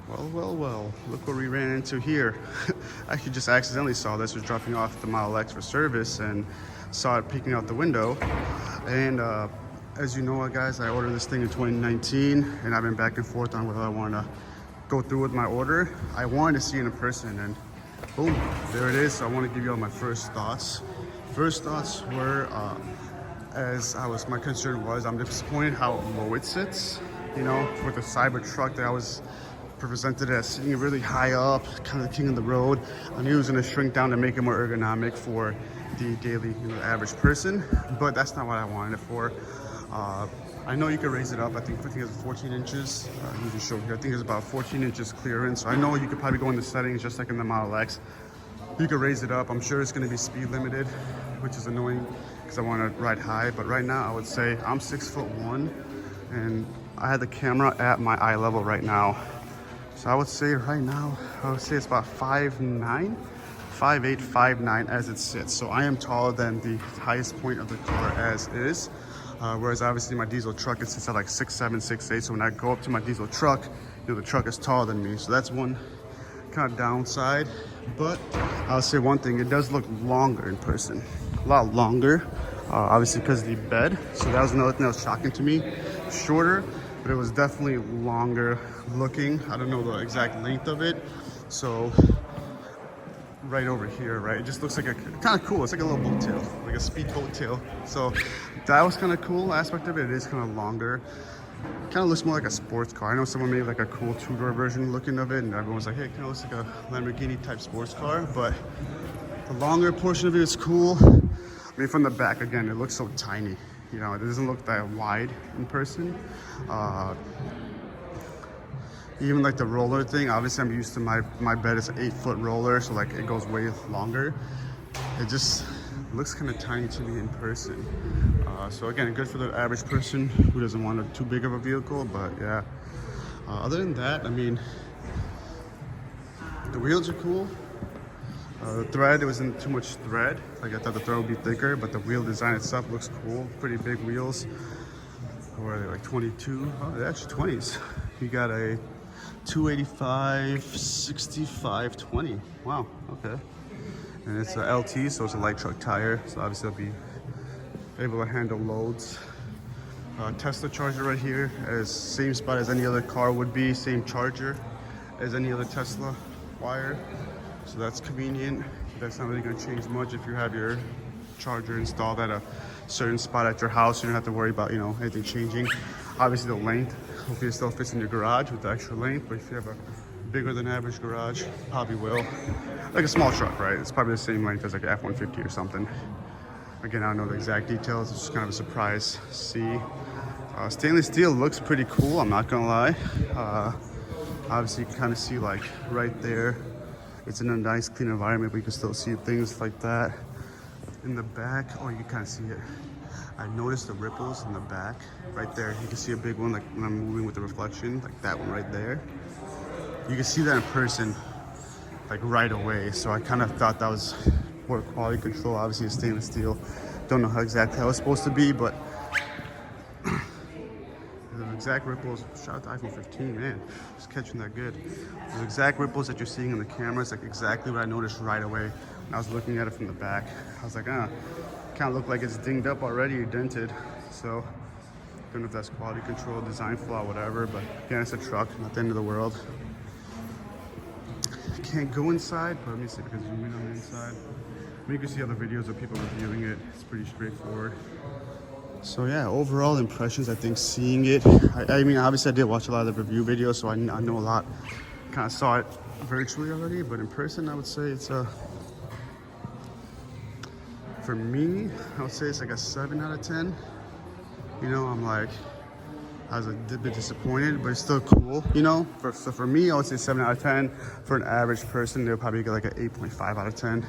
Well, look what we ran into here. I actually just accidentally saw this, was dropping off the Model X for service and saw it peeking out the window. And as you know, guys, I ordered this thing in 2019 and I've been back and forth on whether I want to go through with my order. I wanted to see it in person and boom, there it is. So I want to give you all my first thoughts. First thoughts were, my concern was, I'm disappointed how low it sits. You know, with the Cybertruck that I was presented as sitting really high up, kind of the king of the road. I knew it was going to shrink down to make it more ergonomic for the daily, average person, but that's not what I wanted it for. I know you can raise it up. I think it's 14 inches. You just showed here. I think it's about 14 inches clearance. So I know you could probably go in the settings just like in the Model X. You could raise it up. I'm sure it's going to be speed limited, which is annoying because I want to ride high. But right now, I would say I'm 6'1", and I had the camera at my eye level right now. So I would say right now, it's about 5'9", 5'8", 5'9" as it sits. So I am taller than the highest point of the car as is. Whereas obviously my diesel truck, it sits at like 6'7", 6'8". So when I go up to my diesel truck, the truck is taller than me. So that's one kind of downside. But I'll say one thing, it does look longer in person. A lot longer, obviously because of the bed. So that was another thing that was shocking to me. Shorter, but it was definitely longer looking. I don't know the exact length of it. So right over here, right? It just looks like a kind of cool. It's like a little boat tail, like a speedboat tail. So that was kind of cool aspect of it. It is kind of longer. Kind of looks more like a sports car. I know someone made like a cool two-door version looking of it, and everyone was like, hey, it kind of looks like a Lamborghini type sports car, but the longer portion of it is cool. I mean, from the back, again, it looks so tiny. It doesn't look that wide in person. Even like the roller thing, obviously I'm used to my bed is an 8-foot roller, so like it goes way longer. It just looks kind of tiny to me in person. So again, good for the average person who doesn't want too big of a vehicle, but yeah. Other than that, I mean, the wheels are cool. The thread, there wasn't too much thread. Like I thought the thread would be thicker, but the wheel design itself looks cool. Pretty big wheels. Or are they like 22? Oh, they're actually 20s. You got a 285, 65, 20. Wow, okay. And it's a LT, so it's a light truck tire. So obviously I'll be able to handle loads. Tesla charger right here, as same spot as any other car would be. Same charger as any other Tesla wire. So that's convenient. That's not really going to change much if you have your charger installed at a certain spot at your house. You don't have to worry about, anything changing. Obviously the length, hopefully it still fits in your garage with the extra length, but if you have a bigger than average garage, probably will. Like a small truck, right? It's probably the same length as like an F-150 or something. Again, I don't know the exact details. It's just kind of a surprise. See, stainless steel looks pretty cool, I'm not gonna lie. Obviously you can kind of see like right there, it's in a nice clean environment, but you can still see things like that. In the back, oh, you can kind of see it. I noticed the ripples in the back, right there. You can see a big one, like when I'm moving with the reflection, like that one right there. You can see that in person, like right away. So I kind of thought that was more quality control. Obviously it's stainless steel. Don't know how exactly how it's supposed to be, but the exact ripples, shout out to iPhone 15, man, just catching that good. The exact ripples that you're seeing in the camera is like exactly what I noticed right away when I was looking at it from the back. I was like, kind of look like it's dinged up already or dented. So don't know if that's quality control, design flaw, whatever, but again, it's a truck, not the end of the world. Can't go inside, but let me see if I can zoom in on the inside. You can see other videos of people reviewing it. It's pretty straightforward. So yeah, overall impressions, I think seeing it, I mean, obviously I did watch a lot of the review videos, so I know a lot, kind of saw it virtually already, but in person, I would say it's for me, I would say it's like a 7 out of 10. I'm like, I was a bit disappointed, but it's still cool, So for me, I would say 7 out of 10. For an average person, they'll probably get like an 8.5 out of 10,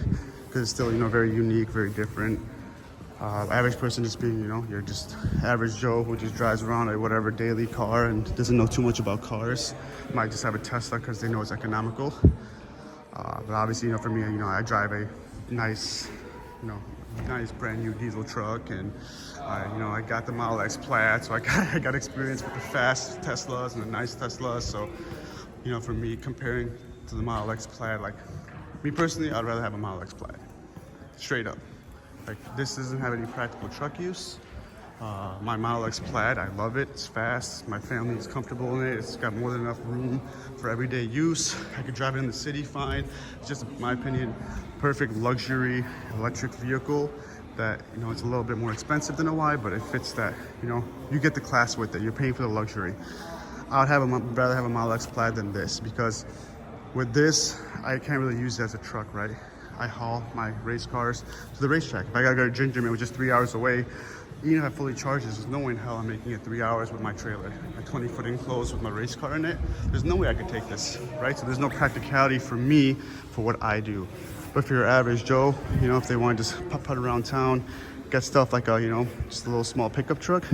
because it's still, very unique, very different. Average person just being, you're just average Joe who just drives around a whatever daily car and doesn't know too much about cars. Might just have a Tesla because they know it's economical. But obviously, for me, I drive a nice, nice brand new diesel truck, and I got the X Plaid, so I got experience with the fast Teslas and the nice Teslas. So you know, for me, comparing to the Model X Plaid, like me personally, I'd rather have a Model X Plaid, straight up. Like this doesn't have any practical truck use. My Model X Plaid, I love it. It's fast. My family is comfortable in it. It's got more than enough room for everyday use. I could drive it in the city fine. It's just, in my opinion, perfect luxury electric vehicle that, you know, it's a little bit more expensive than a Y, but it fits that, you know, you get the class with it. You're paying for the luxury. I'd rather have a Model X Plaid than this, because with this, I can't really use it as a truck, right? I haul my race cars to the racetrack. If I gotta go to Gingerman, which is 3 hours away, even if I fully charge this, there's no way in hell I'm making it 3 hours with my trailer. A 20-foot enclosed with my race car in it. There's no way I could take this, right? So there's no practicality for me for what I do. But for your average Joe, you know, if they want to just putt around town, get stuff like a, you know, just a little small pickup truck,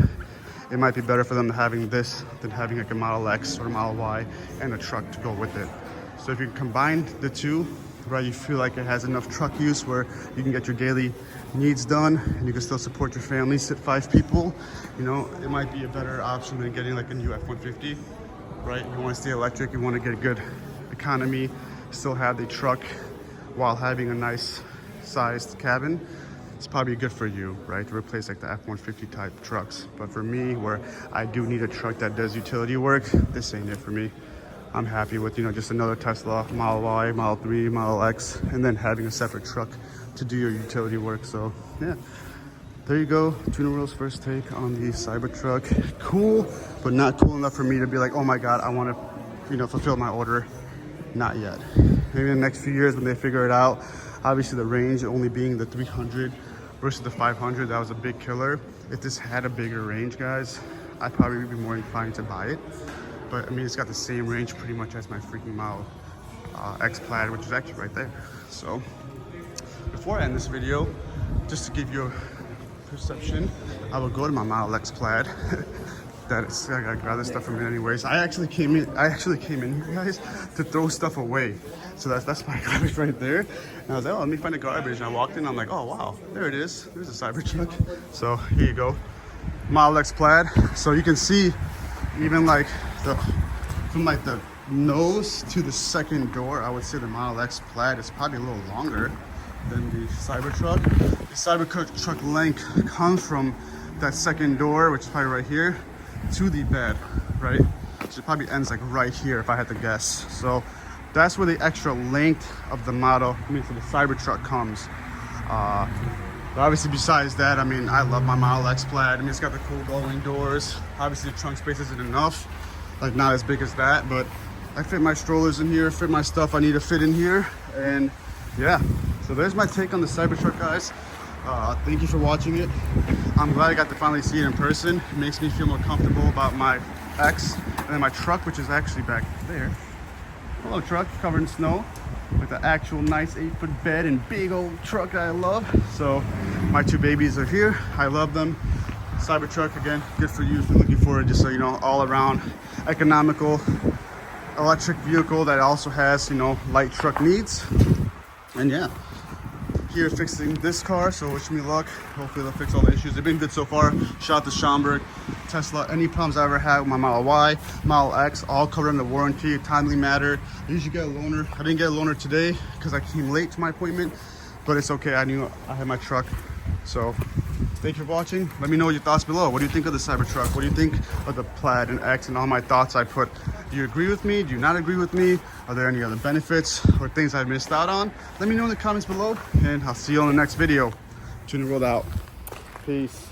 it might be better for them having this than having like a Model X or a Model Y and a truck to go with it. So if you combine the two, right, you feel like it has enough truck use where you can get your daily needs done and you can still support your family, sit 5 people, you know, it might be a better option than getting like a new F-150, right? You want to stay electric, you want to get a good economy, still have the truck while having a nice sized cabin. It's probably good for you, right, to replace like the F-150 type trucks. But for me, where I do need a truck that does utility work, this ain't it for me. I'm happy with, you know, just another Tesla, Model Y, Model 3, Model X, and then having a separate truck to do your utility work. So yeah, there you go. TunerWorld's first take on the Cybertruck. Cool, but not cool enough for me to be like, oh my God, I want to, you know, fulfill my order. Not yet. Maybe in the next few years when they figure it out. Obviously the range only being the 300 versus the 500, that was a big killer. If this had a bigger range, guys, I'd probably be more inclined to buy it. But I mean, it's got the same range pretty much as my freaking Model X Plaid, which is actually right there. So before I end this video, just to give you a perception, I will go to my Model X Plaid. I got other stuff from it anyways. I actually came in here, guys, to throw stuff away. So that's my garbage right there. And I was like, oh, let me find the garbage. And I walked in, I'm like, oh wow, there it is. There's a Cybertruck. So here you go, Model X Plaid. So you can see, even like from like the nose to the second door, I would say the Model X Plaid is probably a little longer than the Cybertruck. The Cybertruck length comes from that second door, which is probably right here, to the bed, right? So it probably ends like right here if I had to guess. So that's where the extra length of the model, for the Cybertruck comes. But obviously besides that, I mean, I love my Model X Plaid. I mean, it's got the cool glowing doors. Obviously the trunk space isn't enough, like not as big as that, but I fit my strollers in here, fit my stuff I need to fit in here. And yeah, so there's my take on the Cybertruck, guys. Thank you for watching it. I'm glad I got to finally see it in person. It makes me feel more comfortable about my X. And then my truck, which is actually back there. Hello truck, covered in snow, with the actual nice 8-foot bed and big old truck I love. So my 2 babies are here. I love them. Cybertruck, again, good for you if you're looking for it, just so you know, all around economical electric vehicle that also has, you know, light truck needs. And yeah, here fixing this car, so wish me luck. Hopefully they'll fix all the issues. They've been good so far. Shout out to Schaumburg, Tesla. Any problems I ever had with my Model Y, Model X, all covered under warranty, timely matter. I usually get a loaner. I didn't get a loaner today because I came late to my appointment, but it's okay. I knew I had my truck. So thank you for watching. Let me know your thoughts below. What do you think of the Cybertruck? What do you think of the Plaid and X and all my thoughts I put? Do you agree with me? Do you not agree with me? Are there any other benefits or things I missed out on? Let me know in the comments below, and I'll see you on the next video. TunerWorld out. Peace.